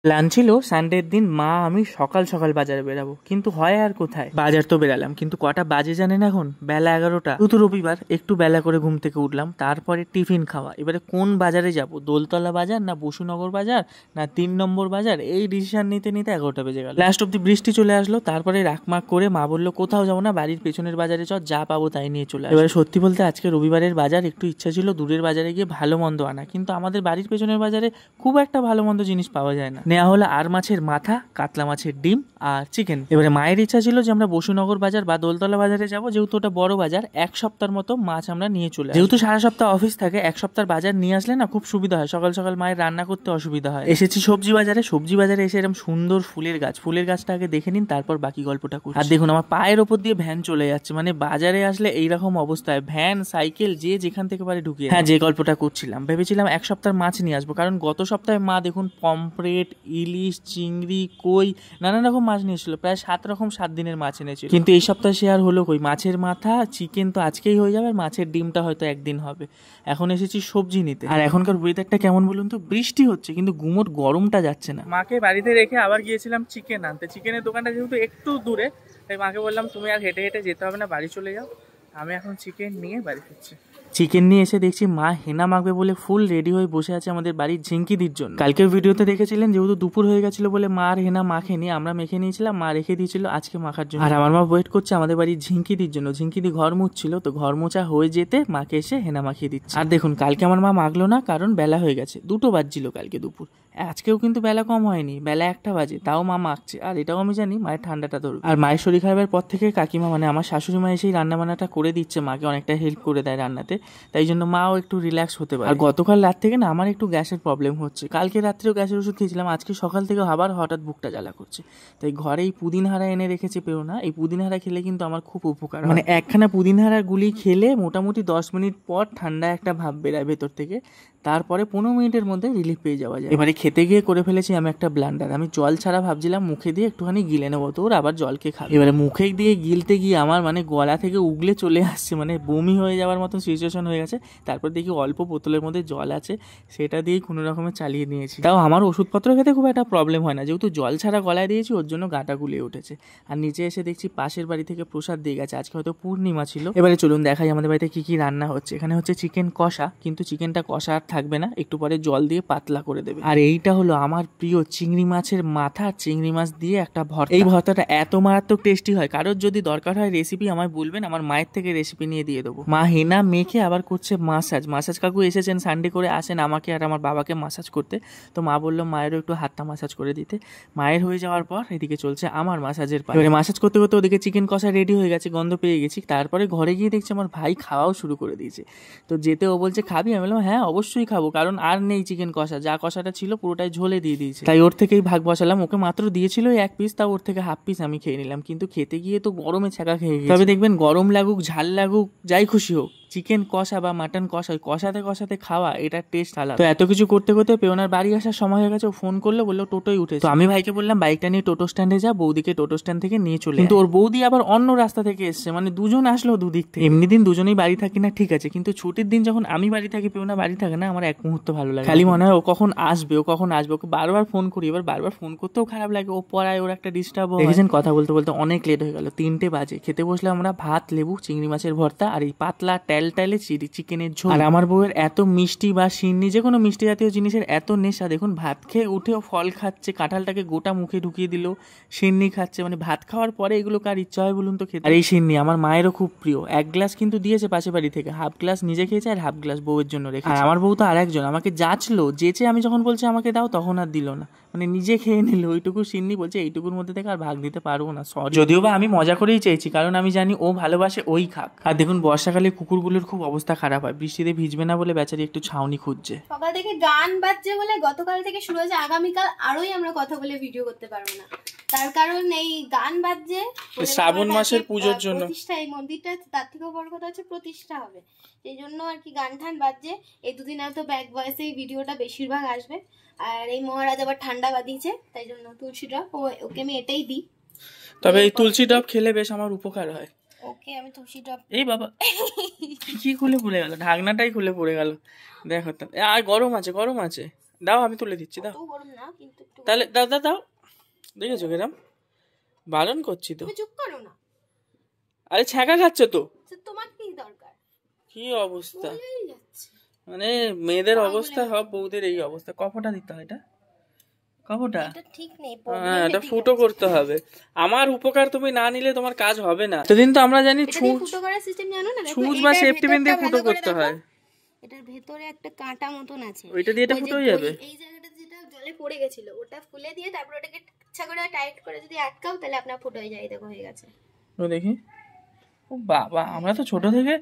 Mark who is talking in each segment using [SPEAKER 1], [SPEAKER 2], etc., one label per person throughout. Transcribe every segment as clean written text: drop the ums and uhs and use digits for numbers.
[SPEAKER 1] Plan ছিল সানডের দিন মা আমি সকাল সকাল বাজারে বেরাবো, কিন্তু হয় আর কোথায়, বাজার তো বেরালাম কিন্তু কটা বাজে জানেন এখন? বেলা 11টা। তো রবিবার একটু বেলা করে ঘুম থেকে উঠলাম, তারপরে টিফিন খাওয়া। এবারে কোন বাজারে যাব, দোলতলা বাজার না বসুনগর বাজার না 3 নম্বর বাজার, এই ডিসিশন নিতে নিতে 11টা বেজে গেল। লাস্ট অব্দি বৃষ্টি চলে আসলো, তারপরে রাখমাক করে মা বললো কোথাও যাবো না, বাড়ির পেছনের বাজারে চল, যা পাবো তাই নিয়ে চলে আসবো। এবারে সত্যি বলতে আজকে রবিবারের বাজার, একটু ইচ্ছা ছিল দূরের বাজারে গিয়ে ভালো মন্দ আনা, কিন্তু আমাদের বাড়ির পেছনের বাজারে খুব একটা ভালো মন্দ জিনিস পাওয়া যায় না। নেওয়া হলো আর মাছের মাথা, কাতলা মাছের ডিম আর চিকেন। এবারে মায়ের ইচ্ছা ছিল যে আমরা বসুনগর বাজার বা দোলতলা বাজারে যাব, যেহেতু ওটা বড় বাজার, এক সপ্তাহের মতো মাছ আমরা নিয়ে চলে আসবো। যেহেতু সারা সপ্তাহ অফিস থাকে, এক সপ্তাহ বাজার নিয়ে আসলে না খুব সুবিধা হয়, সকাল সকাল মায়ের রান্না করতে অসুবিধা হয়। এসেছি সবজি বাজারে, সবজি বাজারে এসে এরকম সুন্দর ফুলের গাছ, ফুলের গাছটা আগে দেখে নিন, তারপর বাকি গল্পটা করছি। আর দেখুন আমার পায়ের ওপর দিয়ে ভ্যান চলে যাচ্ছে, মানে বাজারে আসলে এইরকম অবস্থায় ভ্যান সাইকেল যে যেখান থেকে পারে ঢুকিয়ে। হ্যাঁ, যে গল্পটা করছিলাম, ভেবেছিলাম এক সপ্তাহ মাছ নিয়ে আসবো, কারণ গত সপ্তাহে মা দেখুন পমফ্রেট, ইলিশ, চিংড়ি, কই, নানান রকম মাছ নিয়েছিল, প্রায় 7 রকম 7 দিনের মাছ এনেছিল। কিন্তু এই সপ্তাহে সে আর হলো কই, মাছের মাথা চিকেন তো আজকেই হয়ে যাবে, আর মাছের ডিমটা হয়তো একদিন হবে। এখন এসেছি সবজি নিতে। আর এখনকার ওয়েদারটা কেমন বলুন তো, বৃষ্টি হচ্ছে কিন্তু গুমোট গরমটা যাচ্ছে না। মাকে বাড়িতে রেখে আবার গিয়েছিলাম চিকেন আনতে। চিকেনের দোকানটা যেহেতু একটু দূরে, তাই মাকে বললাম তুমি আর হেঁটে হেঁটে যেতে হবে না, বাড়ি চলে যাও, আমি এখন চিকেন নিয়ে বাড়ি ফিরছি। চিকেন নিয়ে এসে দেখছি মা হেনা মাখবে বলে ফুল রেডি হয়ে বসে আছে আমাদের বাড়ির ঝিঙ্কিদির জন্য। কালকের ভিডিওতে দেখেছিলেন যেহেতু দুপুর হয়ে গেছিল বলে মা আর হেনা মাখেনি, আমরা মেখে নিয়েছিলাম, মা রেখে দিয়েছিল আজকে মাখার জন্য। আর আমার মা ওয়েট করছে আমাদের বাড়ির ঝিঙ্কিদির জন্য। ঝিঙ্কিদি ঘর মুছছিল, তো ঘর মোছা হয়ে যেতে মাকে এসে হেনা মাখিয়ে দিচ্ছে। আর দেখুন কালকে আমার মা মাখলো না, কারণ বেলা হয়ে গেছে, 2টো বাজছিল কালকে দুপুর। আজকেও কিন্তু বেলা কম হয়নি, বেলা 1টা বাজে, তাও মা মাখছে। আর এটাও আমি জানি মায়ের ঠান্ডাটা ধরবে। আর মায়ের শরীর খারাপের পর থেকে কাকিমা মানে আমার শাশুড়ি মা এসেই রান্না বান্নাটা করে দিচ্ছে, মাকে অনেকটা হেল্প করে দেয় রান্নাতে, তাই জন্য মাও একটু রিল্যাক্স হতে পারে। আর গতকাল রাত থেকে না আমার একটু গ্যাসের প্রবলেম হচ্ছে, কালকে রাত্রেও গ্যাসের ওষুধ খেয়েছিলাম, আজকে সকাল থেকে আবার হঠাৎ বুকটা জ্বালা করছে। তাই ঘরে এই পুদিনহারা এনে রেখেছে পেও না, এই পুদিনহারা খেলে কিন্তু আমার খুব উপকার, মানে একখানা পুদিনহারা গুলি খেলে মোটামুটি 10 মিনিট পর ঠান্ডা একটা ভাব বেরায় ভেতর থেকে, তারপরে 15 মিনিটের মধ্যে রিলিফ পেয়ে যাওয়া যায়। এবারে খেতে গিয়ে করে ফেলেছি আমি একটা ব্লান্ডার, আমি জল ছাড়া ভাবছিলাম মুখে দিয়ে একটুখানি গিলে নেবো, তো ওর আবার জলকে খাবে। এবারে মুখে দিয়ে গিলতে গিয়ে আমার মানে গলা থেকে উগলে চলে আসছে, মানে বমি হয়ে যাওয়ার মতো সিচুয়েশন হয়ে গেছে। তারপর দেখি অল্প বোতলের মধ্যে জল আছে, সেটা দিয়েই কোনো রকমে চালিয়ে নিয়েছি। তাও আমার ওষুধপত্র খেতে খুব একটা প্রবলেম হয় না, যেহেতু জল ছাড়া গলায় দিয়েছি, ওর জন্য গাটা গুলিয়ে উঠেছে। আর নিচে এসে দেখছি পাশের বাড়ি থেকে প্রসাদ দিয়ে গেছে, আজকে হয়তো পূর্ণিমা ছিল। এবারে চলুন দেখাই আমাদের বাড়িতে কি কি রান্না হচ্ছে। এখানে হচ্ছে চিকেন কষা, কিন্তু চিকেনটা কষা আর থাকবে না, একটু পরে জল দিয়ে পাতলা করে দেবে। আর এইটা হলো আমার প্রিয় চিংড়ি মাছের মাথা, চিংড়ি মাছ দিয়ে একটা ভর্তা। এই ভর্তাটা এত মারাত্মক টেস্টি হয়, কারোর যদি দরকার হয় রেসিপি আমায় বলবেন, আমার মায়ের থেকে রেসিপি নিয়ে দিয়ে দেবো। মা হেনা মেখে আবার করছে মাসাজ কাকু এসেছেন সানডে করে, আসেন আমাকে আর আমার বাবাকে মাসাজ করতে, তো মা বললো মায়েরও একটু হাতটা মাসাজ করে দিতে। মায়ের হয়ে যাওয়ার পর এদিকে চলছে আমার মাসাজের পালা। এবারে মাসাজ করতে করতে ওদিকে চিকেন কষা রেডি হয়ে গেছে, গন্ধ পেয়ে গেছি। তারপরে ঘরে গিয়ে দেখছি আমার ভাই খাওয়াও শুরু করে দিয়েছে, তো যেতে ও বলছে খাবি, আমি বললাম হ্যাঁ অবশ্যই খাবো, কারণ আর নেই চিকেন কষা, যা কষাটা ছিল পুরোটাই ঝোলে দিয়ে দিয়েছে, তাই ওর থেকেই ভাগ বসালাম। ওকে মাত্র দিয়েছিল 1 পিস, তাও ওর থেকে হাফ পিস আমি খেয়ে নিলাম, কিন্তু খেতে গিয়ে তো গরমে ছ্যাঁকা খেয়ে গেছি। তবে দেখবেন গরম লাগুক ঝাল লাগুক যাই খুশি হোক, চিকেন কষা বা মাটন কষা কষাতে কষাতে খাওয়া, এটা টেস্ট আলাদা। তো এত কিছু করতে করতে পেওনার বাড়ি আসার সময় হয়ে গেছে, ও ফোন করলো, বললো টোটোই উঠেছে। তো আমি ভাইকে বললাম বাইকটা নিয়ে টোটো স্ট্যান্ডে যা, বৌদিকে টোটো স্ট্যান্ড থেকে নিয়ে চলে। কিন্তু ওর বৌদি আবার অন্য রাস্তা থেকে এসছে, মানে দুজন আসলো দুদিক থেকে। এমনি দিন দুজনেই বাড়ি থাকি না ঠিক আছে, কিন্তু ছুটির দিন যখন আমি বাড়ি থাকি পেওনা বাড়ি থাকে না, আমার এক মুহূর্ত ভালো লাগে, খালি মনে হয় ও কখন আসবে, ও কখন আসবে। ওকে বারবার ফোন করি, এবার বারবার ফোন করতেও খারাপ লাগে, ও পড়ায়, ওর একটা ডিস্টার্ব হয়। দেখেছেন কথা বলতে বলতে অনেক লেট হয়ে গেল, 3টে বাজে। খেতে বসলে আমরা ভাত, লেবু, চিংড়ি মাছের ভর্তা আর এই পাতলা টাইলে চিকেনের ঝোল। আর আমার বউয়ের এত মিষ্টি বা সিন্নি, যে কোনো মিষ্টি জাতীয় জিনিসের এত নেশা, দেখুন ভাত খেয়ে উঠেও ফল খাচ্ছে, কাঁঠালটাকে গোটা মুখে ঢুকিয়ে দিল, সিন্নি খাচ্ছে, মানে ভাত খাওয়ার পরে এগুলো কার ইচ্ছা হয় বলুন তো খেতে। আর এই সিন্নি আমার মায়েরও খুব প্রিয়, 1 গ্লাস কিন্তু দিয়েছে পাশে বাড়ি থেকে, হাফ গ্লাস নিজে খেয়েছে আর হাফ গ্লাস বউয়ের জন্য রেখে। আর আমার বউ তো আরেকজন, আমাকে যাচলো, যেচে আমি যখন বলছি আমাকে দাও তখন আর দিল না, মানে নিজে খেয়ে নিল ওইটুকু সিন্নি, বলছে এইটুকুর মধ্যে থেকে আর ভাগ দিতে পারবো না, সরি। যদিও বা আমি মজা করেই চেয়েছি, কারণ আমি জানি ও ভালোবাসে ওই খাক। আর দেখুন বর্ষাকালে কুকুরগুলোর খুব অবস্থা খারাপ হয়, বৃষ্টিতে ভিজবে না বলে বেচারি একটু ছাউনি খুঁজছে।
[SPEAKER 2] সকাল থেকে গান বাজছে বলে গতকাল থেকে শুরু হয়েছে, আগামীকাল আরোই আমরা কথা বলে ভিডিও করতে পারবো না, তার কারণ এই গান বাজছে
[SPEAKER 1] শ্রাবণ মাসের পুজোর জন্য
[SPEAKER 2] প্রতিষ্ঠা, এই মন্দিরটা তার থেকেও বড় কথা হচ্ছে প্রতিষ্ঠা হবে, সেই জন্য আর কি গান ঠান বাজছে। এই দুদিন হয়তো ব্যাক ভয়েসে এই ভিডিওটা বেশিরভাগ আসবে। আর এই মহারাজ আবার ঠান্ডা বাঁধিয়েছে, তাই জন্য তুলসী ড্রপ ওকে আমি এটাই দিই।
[SPEAKER 1] তবে এই তুলসী ড্রপ খেলে বেশ আমার উপকার হয়।
[SPEAKER 2] ওকে আমি তুলসী ড্রপ,
[SPEAKER 1] এই বাবা কি খুলে পড়ে গেল, ঢাকনাটাই খুলে পড়ে গেল, দেখো তো। আর গরম আছে, গরম আছে, দাও আমি তুলে দিচ্ছি, দাও।
[SPEAKER 2] তো গরম না কিন্তু একটু।
[SPEAKER 1] তাহলে দাও দাও দাও, দেখেছো কিরম বারণ করছি তো।
[SPEAKER 2] তুমি চুপ করো না।
[SPEAKER 1] আরে ছ্যাঁকা খাচ্ছ তো।
[SPEAKER 2] তোমার কি দরকার?
[SPEAKER 1] কি অবস্থা,
[SPEAKER 2] বলেই যাচ্ছে।
[SPEAKER 1] মানে মেয়েদের অবস্থা, সব বউদের এই অবস্থা। কফটা দিতে হয়, এটা কফটা,
[SPEAKER 2] এটা ঠিক নেই,
[SPEAKER 1] হ্যাঁ এটা ফুটো করতে হবে। আমার উপকার তুমি না নিলে তোমার কাজ হবে না। সেদিন তো আমরা জানি ছুঁচ,
[SPEAKER 2] ফুটো করার সিস্টেম জানো না? দেখো
[SPEAKER 1] ছুঁচ বা সেফটি পিন দিয়ে ফুটো করতে হয়।
[SPEAKER 2] এটার ভেতরে একটা কাঁটা মতন আছে,
[SPEAKER 1] ওইটা দিয়ে এটা ফুটো হয়ে যাবে।
[SPEAKER 2] এই জায়গাটা যেটা জলে পড়ে গেছিল ওটা ফুলে দিয়ে তারপর ওটাকে ইচ্ছা করে টাইট করে যদি আটকাও তাহলে আপনার ফুটো হয়ে যায়। দেখো হয়ে গেছে।
[SPEAKER 1] ও দেখি, ও বাবা, আমরা তো ছোট থেকে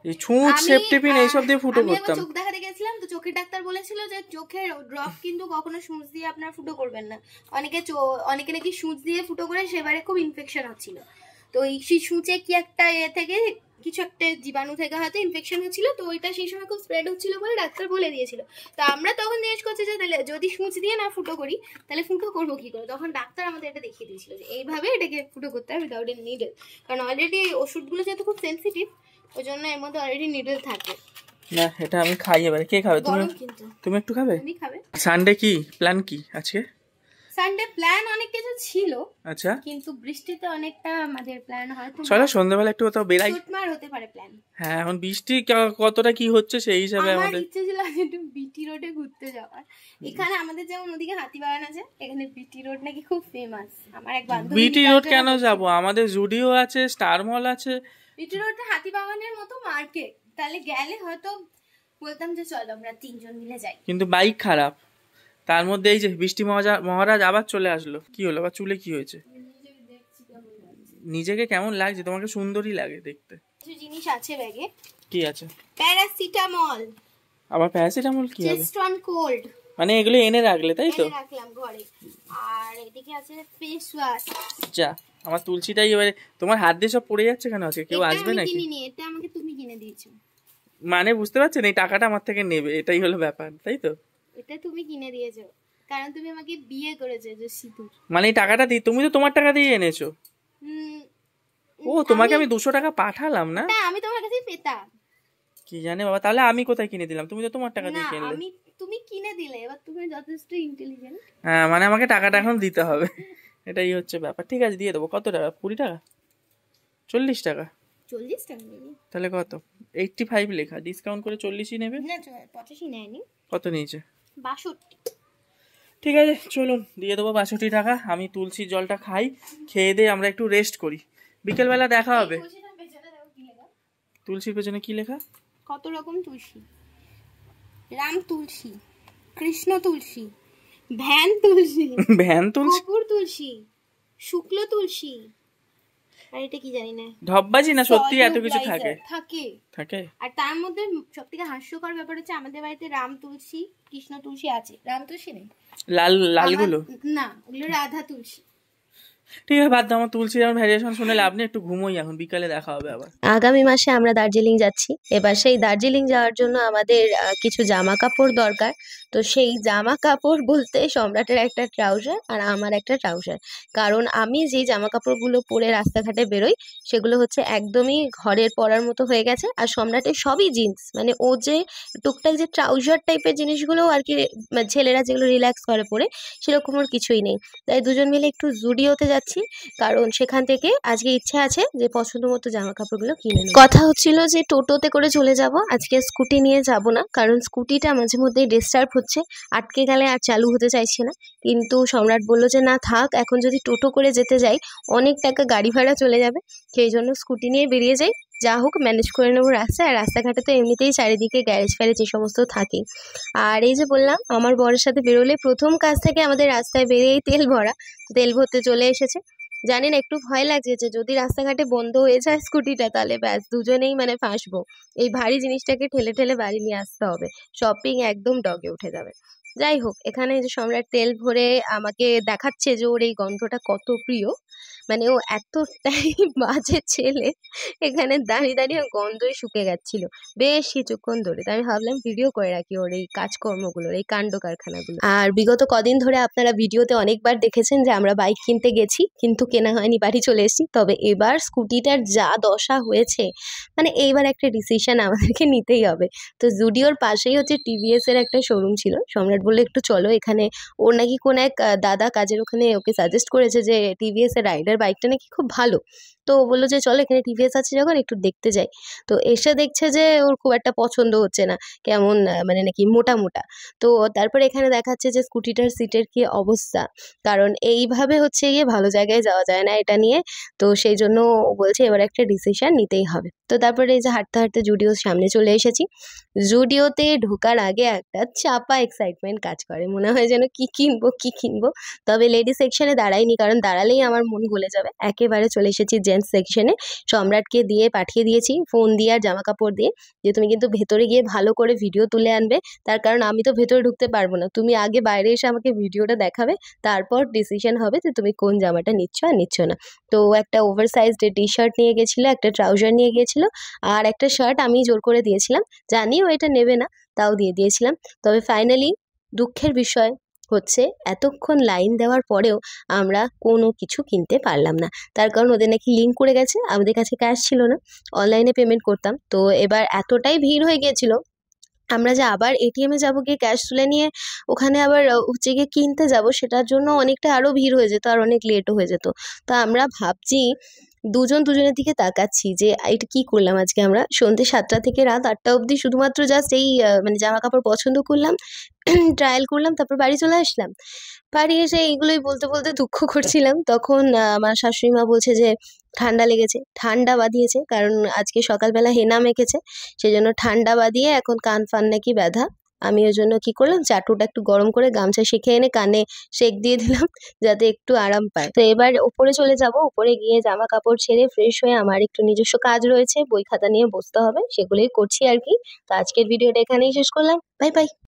[SPEAKER 1] এই ছুঁচ সেফটি পিন এইসব দিয়ে ফুটো করতাম।
[SPEAKER 2] আমি চোখ দেখাতে গেছিলাম তো চোখের ডাক্তার বলেছিল যে চোখের ড্রপ কিন্তু কখনো সূচ দিয়ে আপনার ফুটো করবেন না। অনেকে নাকি সূচ দিয়ে ফুটো করে সেবারে খুব ইনফেকশন হচ্ছিল। তো এই সূচে কি একটা থেকে কিছু একটা জীবাণু থেকে হয়তো ইনফেকশন হচ্ছিল, তো ওইটা সেই সময় খুব স্প্রেড হচ্ছিল বলে ডাক্তার বলে দিয়েছিল। তো আমরা তখন জিজ্ঞেস করছি যে তাহলে যদি সূচ দিয়ে না ফুটো করি তাহলে ফুটো করবো কি করে। তখন ডাক্তার আমাদের এটা দেখিয়ে দিয়েছিল যে এইভাবে এটাকে ফুটো করতে হবে উইদাউট এ নিডল, কারণ অলরেডি ওষুধগুলো যেহেতু খুব সেন্সিটিভ ওই জন্য এর মধ্যে অলরেডি নিডল থাকে।
[SPEAKER 1] না এটা আমি খাই এবারে। কে খাবে? তুমি? তুমি একটু খাবে?
[SPEAKER 2] তুমি খাবে।
[SPEAKER 1] সানডে কি প্ল্যান কি আজকে?
[SPEAKER 2] সানডে প্ল্যান অনেক কিছু ছিল,
[SPEAKER 1] আচ্ছা,
[SPEAKER 2] কিন্তু বৃষ্টিতে অনেকটা আমাদের প্ল্যান হয়তো
[SPEAKER 1] চলো সন্ধ্যাবেলা একটু কোথাও বেরাই।
[SPEAKER 2] শুটমার হতে পারে প্ল্যান।
[SPEAKER 1] হ্যাঁ এখন বৃষ্টি কতটা কি হচ্ছে সেই হিসাবে
[SPEAKER 2] আমার
[SPEAKER 1] আমাদের
[SPEAKER 2] ইচ্ছে ছিল একটু বিটি রোডে ঘুরতে যাওয়ার। এখানে আমাদের যেমন ওদিকে হাতিবাগান আছে, এখানে বিটি রোড নাকি খুব ফেমাস। আমার এক বান্ধবী
[SPEAKER 1] বিটি রোড কেন যাব, আমাদের জুডিও আছে, স্টার মল আছে।
[SPEAKER 2] বিটি রোডটা হাতিবাগানের মতো মার্কেট, তাহলে গেলে হয়তো বলতাম যে চলো আমরা তিনজন মিলে যাই।
[SPEAKER 1] কিন্তু বাইক খারাপ, তার মধ্যে এই যে বৃষ্টি মহারাজ আবার চলে আসলো। কি হলো আবার? চুলে কি হয়েছে? নিজেকে কেমন লাগছে? তোমাকে সুন্দরই লাগে দেখতে।
[SPEAKER 2] কিছু জিনিস আছে ব্যাগে।
[SPEAKER 1] কি আছে?
[SPEAKER 2] প্যারাসিটামল।
[SPEAKER 1] আবার প্যারাসিটামল কি হবে?
[SPEAKER 2] চেস্টন কোল্ড,
[SPEAKER 1] মানে এগুলো এনে রাখলে তাই তো?
[SPEAKER 2] রাখলাম ঘরে। আর এদিকে আছে ফেস ওয়াশ।
[SPEAKER 1] যা, আমার তুলসীটাই এবারে তোমার হাত দিয়ে সব পড়ে যাচ্ছে কেন? আজকে কেউ আসবে নাকি?
[SPEAKER 2] এটা আমাকে তুমি কিনে দিয়েছো।
[SPEAKER 1] মানে বুঝতে পারছেন, এই টাকাটা আমার থেকে নেবে, এটাই হলো ব্যাপার, তাই তো?
[SPEAKER 2] এটা তুমি কিনে দিয়েছো কারণ তুমি আমাকে বিয়ে করেছো যে সিঁদুর।
[SPEAKER 1] মানে এই টাকাটা দিই, তুমি তো তোমার টাকা দিয়ে এনেছো। ও তোমাকে আমি 200 টাকা পাঠালাম না?
[SPEAKER 2] না আমি তোমার কাছে পেতাম।
[SPEAKER 1] কি জানে বাবা, তাহলে আমি কোথায় কিনে দিলাম? তুমি তো তোমার টাকা দিয়ে কিনলে।
[SPEAKER 2] তুমি কিনে দিলে, এবার তুমি যথেষ্ট ইন্টেলিজেন্ট।
[SPEAKER 1] হ্যাঁ মানে আমাকে টাকাটা এখন দিতে হবে, এটাই হচ্ছে ব্যাপার। ঠিক আছে দিয়ে দেবো। কত টাকা? 20 টাকা? 40 টাকা?
[SPEAKER 2] 40 টাকা নেবে।
[SPEAKER 1] তাহলে কত? 85 লেখা, ডিসকাউন্ট করে 40ই নেবে।
[SPEAKER 2] না 85 নেয়নি।
[SPEAKER 1] কত নিয়েছে?
[SPEAKER 2] 62।
[SPEAKER 1] ঠিক আছে চলুন দিয়ে দেবো 62 টাকা। আমি তুলসীর জলটা খাই, খেয়ে দিয়ে আমরা একটু রেস্ট করি, বিকেলবেলা দেখা হবে। তুলসীর পেছনে কি লেখা?
[SPEAKER 2] কত রকম তুলসী, রাম তুলসী, কৃষ্ণ তুলসী, ভ্যান তুলসী,
[SPEAKER 1] ভ্যান তুলসী,
[SPEAKER 2] কপুর তুলসী, শুক্ল তুলসী, আর এটা কি জানি না,
[SPEAKER 1] ঢপবাজি না সত্যি এত কিছু থাকে?
[SPEAKER 2] থাকে
[SPEAKER 1] থাকে।
[SPEAKER 2] আর তার মধ্যে সবথেকে হাস্যকর ব্যাপার হচ্ছে আমাদের বাড়িতে রাম তুলসী কৃষ্ণ তুলসী আছে, রাম তুলসী নেই।
[SPEAKER 1] লালগুলো
[SPEAKER 2] না, ওগুলো রাধা তুলসী।
[SPEAKER 1] ঠিক আছে বাদ দাও, আমার তুলসীর আমার ভ্যারিয়েশন শুনে লাভ নেই, একটু ঘুমোই এখন, বিকালে দেখা হবে আবার।
[SPEAKER 3] আগামী মাসে আমরা দার্জিলিং যাচ্ছি। এবার সেই দার্জিলিং যাওয়ার জন্য আমাদের কিছু জামা কাপড় দরকার। তো সেই জামা কাপড় বলতে সম্রাটের একটা ট্রাউজার আর আমার একটা ট্রাউজার। কারণ আমি যেই জামা কাপড়গুলো পরে রাস্তাঘাটে বেরোই সেগুলো হচ্ছে একদমই ঘরের পরার মতো হয়ে গেছে, আর সম্রাটের সবই জিন্স। মানে ও যে টুকটাক যে ট্রাউজার টাইপের জিনিসগুলো আর কি ছেলেরা যেগুলো রিল্যাক্স করে পরে, সেরকম ওর কিছুই নেই। তাই দুজন মিলে একটু জুডিওতে যাচ্ছি, কারণ সেখান থেকে আজকে ইচ্ছে আছে যে পছন্দ মতো জামা কাপড়গুলো কিনে নেব। কথা হচ্ছিল যে টোটোতে করে চলে যাব, আজকে স্কুটি নিয়ে যাব না, কারণ স্কুটিটা মাঝে মধ্যেই ডিস্টার্ব হচ্ছে, আটকে গেলে আর চালু হতে চাইছে না। কিন্তু সম্রাট বলল যে না থাক, এখন যদি টোটো করে যেতে যাই অনেক টাকা গাড়ি ভাড়া চলে যাবে, সেই জন্য স্কুটি নিয়ে বেরিয়ে যাই। যা হোক ম্যানেজ করে নেবো রাস্তায়, আর রাস্তাঘাটে তো এমনিতেই চারিদিকে গ্যারেজ ফ্যারেজ এই সমস্ত থাকেই। আর এই যে বললাম আমার বরের সাথে বেরোলে প্রথম কাজ থেকে আমাদের রাস্তায় বেরিয়েই তেল ভরা, তেল ভরতে চলে এসেছে। জানি না একটু ভয় লাগছে যে যদি রাস্তাঘাটে বন্ধ হয়ে যায় স্কুটিটা তাহলে ব্যাস দুজনেই মানে ফাঁসবো। এই ভারী জিনিসটাকে ঠেলে ঠেলে বাড়ি নিয়ে আসতে হবে, শপিং একদম ডগে উঠে যাবে। যাই হোক, এখানে যে সম্রাট তেল ভরে আমাকে দেখাচ্ছে যে ওর এই গন্ধটা কত প্রিয়। মানে ও এতটাই বাজে ছেলে, এখানে দাঁড়িয়ে দাঁড়িয়ে গন্ধই শুকে যাচ্ছিল বেশ কিছুক্ষণ ধরে। তো আমি ভাবলাম ভিডিও করে রাখি ওর এই কাজকর্মগুলোর, এই কাণ্ড কারখানাগুলো। আর বিগত কদিন ধরে আপনারা ভিডিওতে অনেকবার দেখেছেন যে আমরা বাইক কিনতে গেছি, কিন্তু কেনা হয়নি, বাড়ি চলে এসেছি। তবে এবার স্কুটিটার যা দশা হয়েছে, মানে এইবার একটা ডিসিশন আমাদেরকে নিতেই হবে। তো জুডিওর পাশেই হচ্ছে টিভিএস এর একটা শোরুম ছিল। সম্রাট বললো একটু চলো, এখানে ওর নাকি কোন এক দাদা কাজের ওখানে ওকে সাজেস্ট করেছে যে টিভিএস এর রাইডার বাইকটা নাকি খুব ভালো। তো ও বললো যে চলো, এখানে টিভিএস আছে যখন একটু দেখতে যাই। তো এসে দেখছে যে ওর খুব একটা পছন্দ হচ্ছে না, কেমন মানে নাকি মোটা মোটা। তো তারপরে এখানে দেখাচ্ছে যে স্কুটিটার সিটের কি অবস্থা, কারণ এইভাবে হচ্ছে গিয়ে ভালো জায়গায় যাওয়া যায় না এটা নিয়ে। তো সেই জন্য ও বলছে এবার একটা ডিসিশন নিতেই হবে। তো তারপরে এই যে হাঁটতে হাঁটতে জুডিওর সামনে চলে এসেছি। জুডিওতে ঢোকার আগে একটা চাপা এক্সাইটমেন্ট কাজ করে, মনে হয় যেন কি কিনবো কি কিনবো। তবে লেডিস সেকশনে দাঁড়াইনি, কারণ দাঁড়ালেই আমার মন গলে যাবে। একেবারে চলে এসেছি জেন্টস সেকশনে। সম্রাটকে দিয়ে পাঠিয়ে দিয়েছি ফোন দিয়ে আর জামা কাপড় দিয়ে, যে তুমি কিন্তু ভেতরে গিয়ে ভালো করে ভিডিও তুলে আনবে। তার কারণ আমি তো ভেতরে ঢুকতে পারবো না, তুমি আগে বাইরে এসে আমাকে ভিডিওটা দেখাবে, তারপর ডিসিশন হবে যে তুমি কোন জামাটা নিচ্ছ আর নিচ্ছ না। তো ও একটা ওভার সাইজড টি শার্ট নিয়ে গেছিলো, একটা ট্রাউজার নিয়ে গিয়েছিল, আর একটা শার্ট আমি জোর করে দিয়েছিলাম, জানি ও এটা নেবে না, তাও দিয়ে দিয়েছিলাম। তবে ফাইনালি দুঃখের বিষয় হচ্ছে এতক্ষণ লাইন দেওয়ার পরেও আমরা কোনো কিছু কিনতে পারলাম না। তার কারণ ওদের নাকি লিঙ্ক করে গেছে, আমাদের কাছে ক্যাশ ছিল না, অনলাইনে পেমেন্ট করতাম। তো এবার এতটাই ভিড় হয়ে গিয়েছিল, আমরা যে আবার এটিএমে যাবো, গিয়ে ক্যাশ তুলে নিয়ে ওখানে আবার হচ্ছে গিয়ে কিনতে যাব, সেটার জন্য অনেকটা আরও ভিড় হয়ে যেত আর অনেক লেটও হয়ে যেত। তা আমরা ভাবছি, দুজন দুজনের দিকে তাকাচ্ছি যে এটা কি করলাম আজকে। আমরা সন্ধ্যে 7টা থেকে রাত 8টা অবধি শুধুমাত্র জাস্ট এই মানে জামা কাপড় পছন্দ করলাম, ট্রায়াল করলাম, তারপর বাড়ি চলে আসলাম। বাড়ি এসে এইগুলোই বলতে বলতে দুঃখ করছিলাম। তখন আমার শাশুড়ি মা বলছে যে ঠান্ডা লেগেছে, ঠান্ডা বাঁধিয়েছে, কারণ আজকে সকালবেলা হেনা মেখেছে, সেই জন্য ঠান্ডা বাঁধিয়ে এখন কান ফান নাকি ব্যথা। আমি ওই জন্য কি করলাম, চাটুটা একটু গরম করে গামছা শিখে এনে কানে সেঁক দিয়ে দিলাম, যাতে একটু আরাম পায়। তো এবার উপরে চলে যাব, উপরে গিয়ে জামা কাপড় ছেড়ে ফ্রেশ হয়ে আমার একটু নিজস্ব কাজ রয়েছে, বই খাতা নিয়ে বসতে হবে, সেগুলোই করছি আর কি। তো আজকের ভিডিওটা এখানেই শেষ করলাম, বাই বাই।